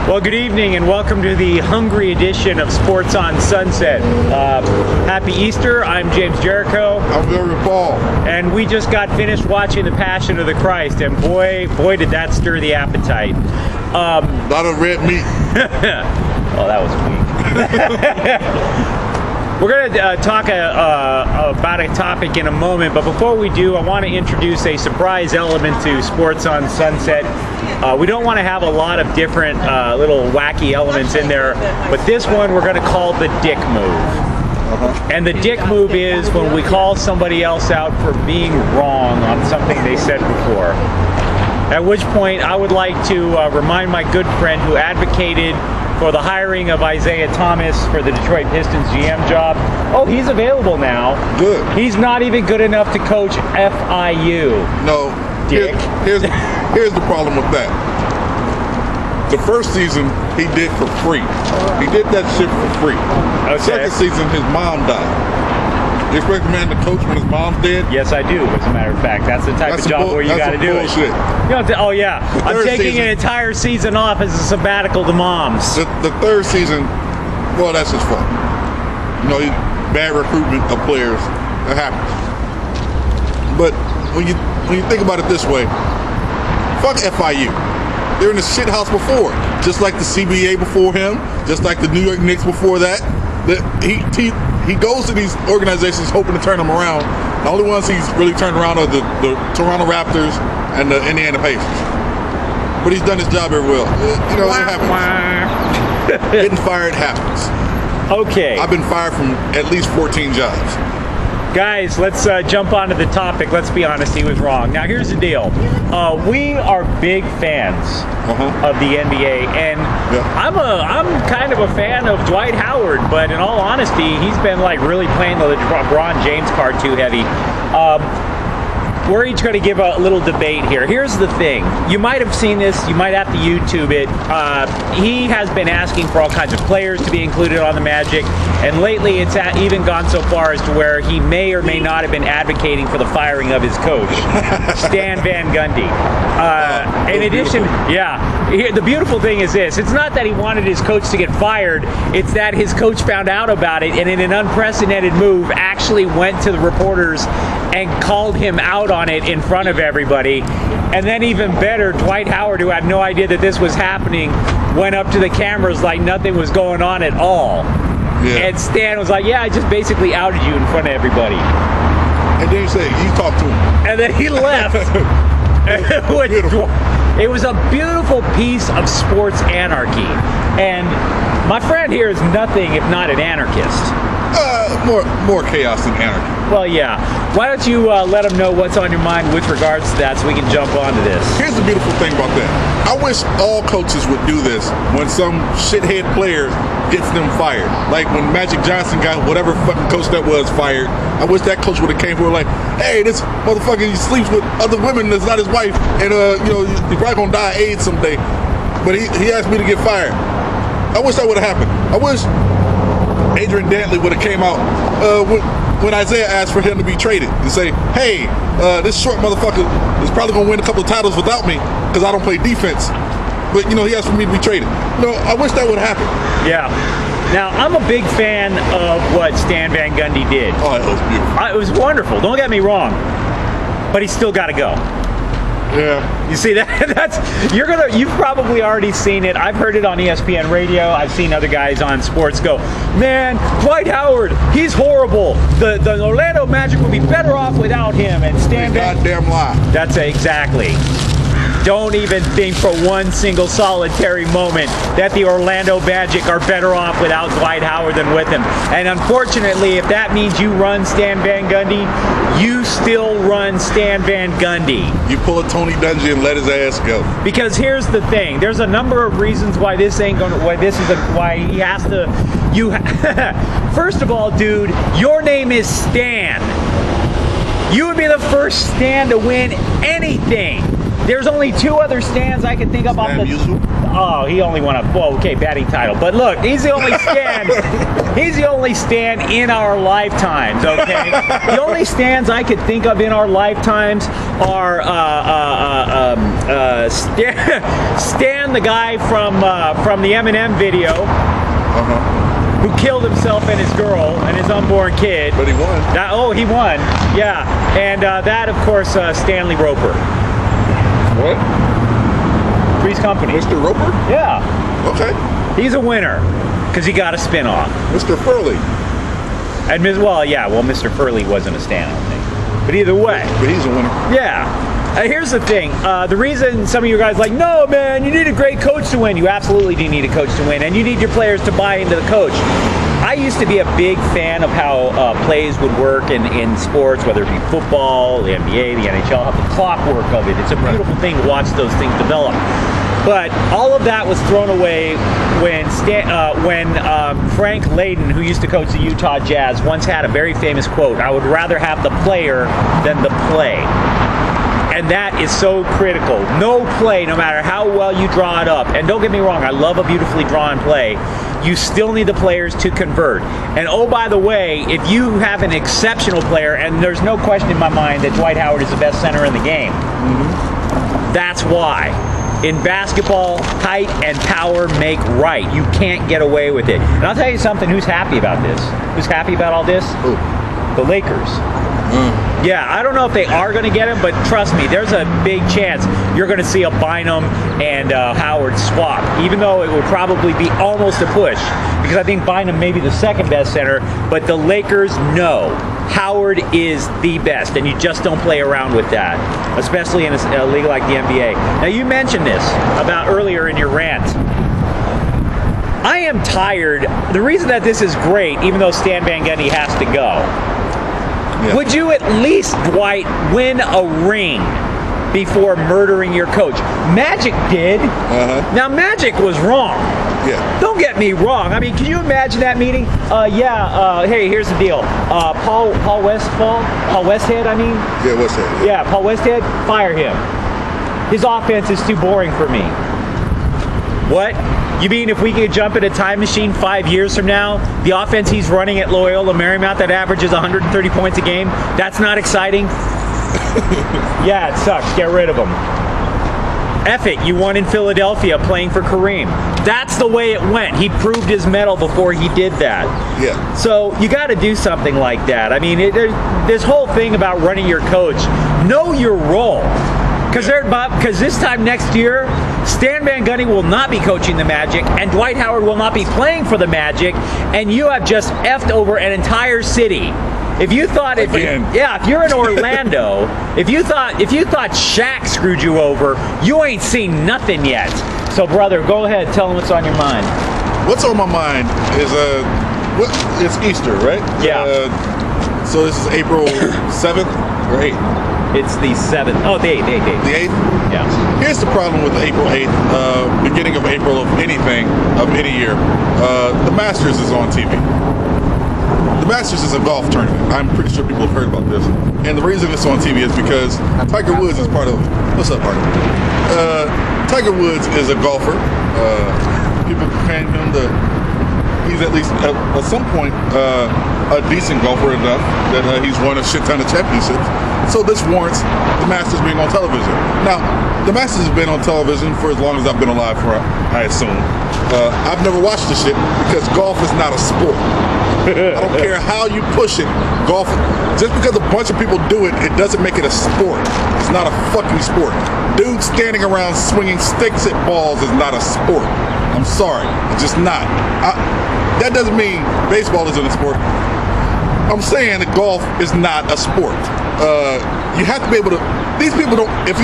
Well, good evening and welcome to the hungry edition of Sports on Sunset. Happy Easter. I'm James Jericho. I'm Jeremy Paul. And we just got finished watching The Passion of the Christ, and boy did that stir the appetite. A lot of red meat. Oh, that was weak. We're going to talk about a topic in a moment, but before we do, I want to introduce a surprise element to Sports on Sunset. We don't want to have a lot of different little wacky elements in there, but this one we're going to call the dick move. And the dick move is when we call somebody else out for being wrong on something they said before. At which point I would like to remind my good friend who advocated for the hiring of Isaiah Thomas for the Detroit Pistons GM job. Oh, he's available now. Good. He's not even good enough to coach FIU. No. Dick. Here's the problem with that. The first season, he did for free. He did that shit for free. Okay. Second season, his mom died. You expect a man to coach when his mom's dead? Yes, I do, as a matter of fact. That's the type of job where you got to do bullshit. it. You know, oh, yeah. I'm taking an entire season off as a sabbatical to moms. The third season, well, that's his fault. You know, bad recruitment of players. That happens. But when you think about it this way, fuck FIU. They're in the shit house before. Just like the CBA before him, just like the New York Knicks before that. He goes to these organizations hoping to turn them around. The only ones he's really turned around are the Toronto Raptors and the Indiana Pacers. But he's done his job very well. You know, it happens. Getting fired happens. Okay. I've been fired from at least 14 jobs. Guys, let's jump onto the topic. Let's be honest, he was wrong. Now, here's the deal. We are big fans of the NBA, and I'm kind of a fan of Dwight Howard, but in all honesty, he's been like really playing the LeBron James card too heavy. We're each going to give a little debate here. Here's the thing. You might have seen this. You might have to YouTube it. He has been asking for all kinds of players to be included on the Magic, and lately it's even gone so far as to where he may or may not have been advocating for the firing of his coach, Stan Van Gundy. In addition, the beautiful thing is this. It's not that he wanted his coach to get fired. It's that his coach found out about it and in an unprecedented move actually went to the reporters and called him out on it in front of everybody. And then even better, Dwight Howard, who had no idea that this was happening, went up to the cameras like nothing was going on at all. Yeah. And Stan was like, yeah, I just basically outed you in front of everybody. And then you say, you talk to him. And then he left. It was a beautiful piece of sports anarchy. And my friend here is nothing if not an anarchist. More chaos than anarchy. Well, yeah. Why don't you let them know what's on your mind with regards to that so we can jump onto this. Here's the beautiful thing about that. I wish all coaches would do this when some shithead player gets them fired. Like when Magic Johnson got whatever fucking coach that was fired. I wish that coach would have came forward like, hey, this motherfucker, he sleeps with other women that's not his wife, and he's probably gonna die of AIDS someday. But he asked me to get fired. I wish that would have happened. I wish Adrian Dantley would have came out when Isaiah asked for him to be traded and say, hey, this short motherfucker is probably going to win a couple of titles without me because I don't play defense. But, he asked for me to be traded. I wish that would happen. Yeah. Now, I'm a big fan of what Stan Van Gundy did. Oh, it was beautiful. It was wonderful. Don't get me wrong. But he's still got to go. Yeah. You see that? You've probably already seen it. I've heard it on ESPN radio. I've seen other guys on sports go, man, Dwight Howard, he's horrible. The Orlando Magic would be better off without him. And Stan Van goddamn lie. That's exactly. Don't even think for one single solitary moment that the Orlando Magic are better off without Dwight Howard than with him. And unfortunately, if that means you run Stan Van Gundy, you still run Stan Van Gundy. You pull a Tony Dungy and let his ass go. Because here's the thing. There's a number of reasons why this ain't going to, why he has to, first of all, dude, your name is Stan. You would be the first Stan to win anything. There's only 2 other stands I can think of off the. Oh, he only won a batting title. But look, he's the only stand. He's the only stand in our lifetimes. Okay, the only stands I could think of in our lifetimes are Stan, the guy from the Eminem video. Who killed himself and his girl and his unborn kid. But he won. He won. Yeah. And that, of course, Stanley Roper. What? Three's Company. Mr. Roper? Yeah. Okay. He's a winner because he got a spin-off. Mr. Furley. And Mr. Furley wasn't a Stan, I don't think. But either way. But he's a winner. Yeah. Here's the thing. The reason some of you guys are like, no, man, you need a great coach to win. You absolutely do need a coach to win, and you need your players to buy into the coach. I used to be a big fan of how plays would work in sports, whether it be football, the NBA, the NHL, how the clockwork of it. It's a beautiful thing to watch those things develop. But all of that was thrown away when Frank Layden, who used to coach the Utah Jazz, once had a very famous quote, "I would rather have the player than the play." And that is so critical. No play, no matter how well you draw it up. And don't get me wrong, I love a beautifully drawn play. You still need the players to convert. And oh, by the way, if you have an exceptional player, and there's no question in my mind that Dwight Howard is the best center in the game, that's why. In basketball, height and power make right. You can't get away with it. And I'll tell you something, who's happy about this? Who's happy about all this? Who? The Lakers. Yeah, I don't know if they are going to get him, but trust me, there's a big chance you're going to see a Bynum and Howard swap, even though it would probably be almost a push, because I think Bynum may be the second best center, but the Lakers know Howard is the best, and you just don't play around with that, especially in a league like the NBA. Now, you mentioned this about earlier in your rant. I am tired. The reason that this is great, even though Stan Van Gundy has to go, would you at least, Dwight, win a ring before murdering your coach? Magic did. Now, Magic was wrong. Yeah. Don't get me wrong. I mean, can you imagine that meeting? Hey, here's the deal. Paul Westhead, I mean? Yeah, Westhead. Yeah, Paul Westhead, fire him. His offense is too boring for me. What? You mean if we could jump in a time machine 5 years from now, the offense he's running at Loyola Marymount that averages 130 points a game, that's not exciting? Yeah, it sucks. Get rid of him. F it, you won in Philadelphia playing for Kareem. That's the way it went. He proved his mettle before he did that. Yeah. So you got to do something like that. I mean, this whole thing about running your coach, know your role. Because this time next year, Stan Van Gundy will not be coaching the Magic, and Dwight Howard will not be playing for the Magic, and you have just effed over an entire city. If you thought if you're in Orlando, if you thought Shaq screwed you over, you ain't seen nothing yet. So, brother, go ahead, tell them what's on your mind. What's on my mind is it's Easter, right? Yeah. So this is April 7th or 8th? It's the 7th. Oh, the 8th. The 8th? Yeah. Here's the problem with April 8th, beginning of April of anything, of any year. The Masters is on TV. The Masters is a golf tournament. I'm pretty sure people have heard about this. And the reason it's on TV is because Tiger Woods is part of it. What's up, Parker? Tiger Woods is a golfer. People claim him he's at least at some point a decent golfer enough that he's won a shit ton of championships. So this warrants the Masters being on television. Now, the Masters has been on television for as long as I've been alive, I assume. I've never watched the shit because golf is not a sport. I don't care how you push it. Golf, just because a bunch of people do it, it doesn't make it a sport. It's not a fucking sport. Dudes standing around swinging sticks at balls is not a sport. I'm sorry, it's just not. That doesn't mean baseball isn't a sport. I'm saying that golf is not a sport. You have to be able to. These people don't. If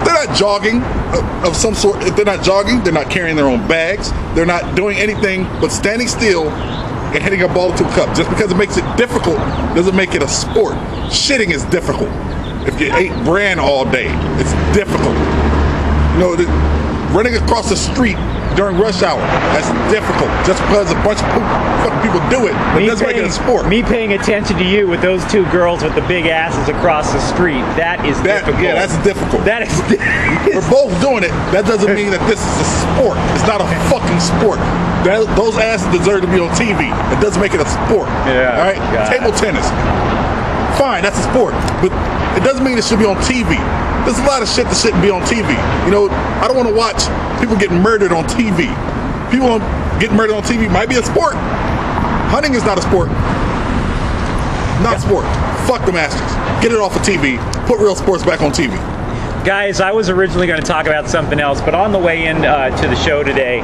they're not jogging of some sort, if they're not jogging, they're not carrying their own bags. They're not doing anything but standing still and hitting a ball to a cup. Just because it makes it difficult doesn't make it a sport. Shitting is difficult. If you ate bran all day, it's difficult. You know, running across the street during rush hour. That's difficult. Just because a bunch of fucking people do it, but it doesn't make it a sport. Me paying attention to you with those two girls with the big asses across the street, that is difficult. Yeah, that's difficult. That is. We're both doing it. That doesn't mean that this is a sport. It's not a fucking sport. Those asses deserve to be on TV. It doesn't make it a sport. Yeah. All right? God. Table tennis. Fine, that's a sport. But it doesn't mean it should be on TV. There's a lot of shit that shouldn't be on TV. You know, I don't want to watch people getting murdered on TV. People getting murdered on TV might be a sport. Hunting is not a sport. Not a sport. Fuck the Masters. Get it off of TV. Put real sports back on TV. Guys, I was originally going to talk about something else, but on the way in to the show today,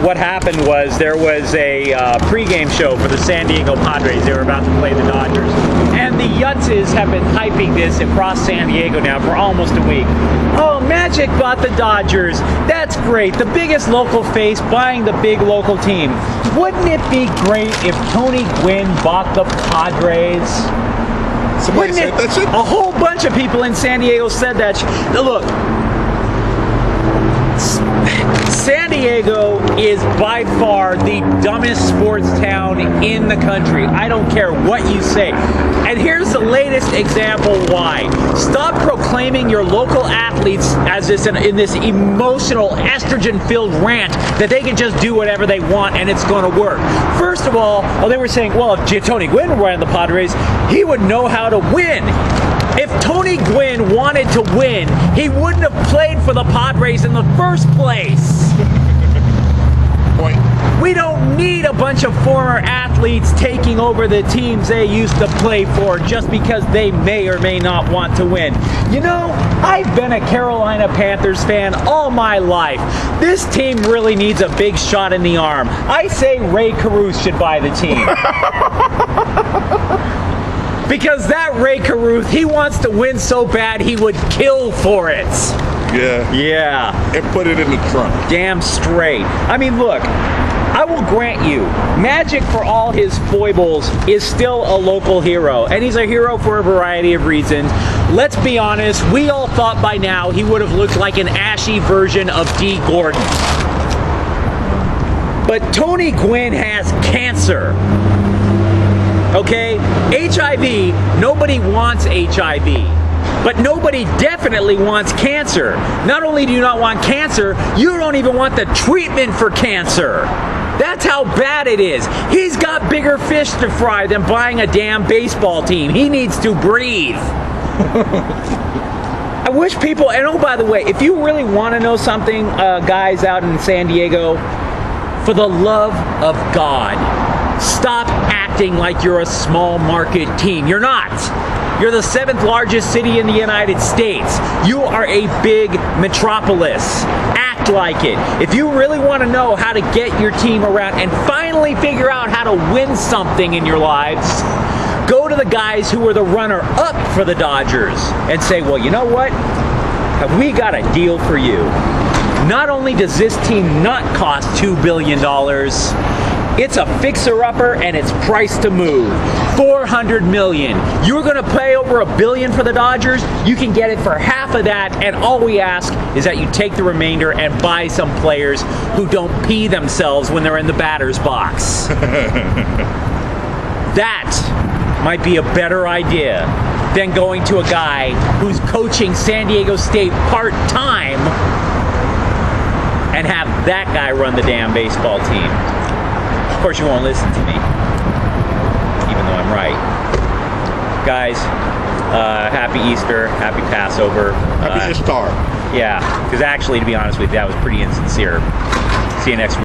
what happened was there was a pregame show for the San Diego Padres. They were about to play the Dodgers. And the Yutzes have been hyping this across San Diego now for almost a week. Oh, Magic bought the Dodgers. That's great. The biggest local face buying the big local team. Wouldn't it be great if Tony Gwynn bought the Padres? Somebody said that shit? A whole bunch of people in San Diego said that shit. Now look, San Diego is by far the dumbest sports town in the country. I don't care what you say. And here's the latest example why. Stop proclaiming your local athletes as in this emotional estrogen-filled rant that they can just do whatever they want and it's going to work. First of all, they were saying, well, if Tony Gwynn ran the Padres, he would know how to win. If Tony Gwynn wanted to win, he wouldn't have played for the Padres in the first place. Point. We don't need a bunch of former athletes taking over the teams they used to play for just because they may or may not want to win. You know, I've been a Carolina Panthers fan all my life. This team really needs a big shot in the arm. I say Ray Caruth should buy the team. Because that Ray Caruth, he wants to win so bad he would kill for it. Yeah. Yeah. And put it in the trunk. Damn straight. I mean, look, I will grant you, Magic, for all his foibles, is still a local hero. And he's a hero for a variety of reasons. Let's be honest, we all thought by now he would have looked like an ashy version of D. Gordon. But Tony Gwynn has cancer. Okay? HIV, nobody wants HIV. But nobody definitely wants cancer. Not only do you not want cancer, you don't even want the treatment for cancer. That's how bad it is. He's got bigger fish to fry than buying a damn baseball team. He needs to breathe. I wish people, and oh, by the way, if you really want to know something, guys out in San Diego, for the love of God, stop acting like you're a small market team. You're not. You're the 7th largest city in the United States. You are a big metropolis. Act like it. If you really want to know how to get your team around and finally figure out how to win something in your lives, go to the guys who were the runner-up for the Dodgers and say, well, you know what? Have we got a deal for you? Not only does this team not cost $2 billion, it's a fixer-upper and it's priced to move. $400 million. You're going to pay over $1 billion for the Dodgers. You can get it for half of that, and all we ask is that you take the remainder and buy some players who don't pee themselves when they're in the batter's box. That might be a better idea than going to a guy who's coaching San Diego State part-time and have that guy run the damn baseball team. Of course, you won't listen to me, even though I'm right. Guys, happy Easter, happy Passover. Happy Ishtar. Yeah, because actually, to be honest with you, that was pretty insincere. See you next week.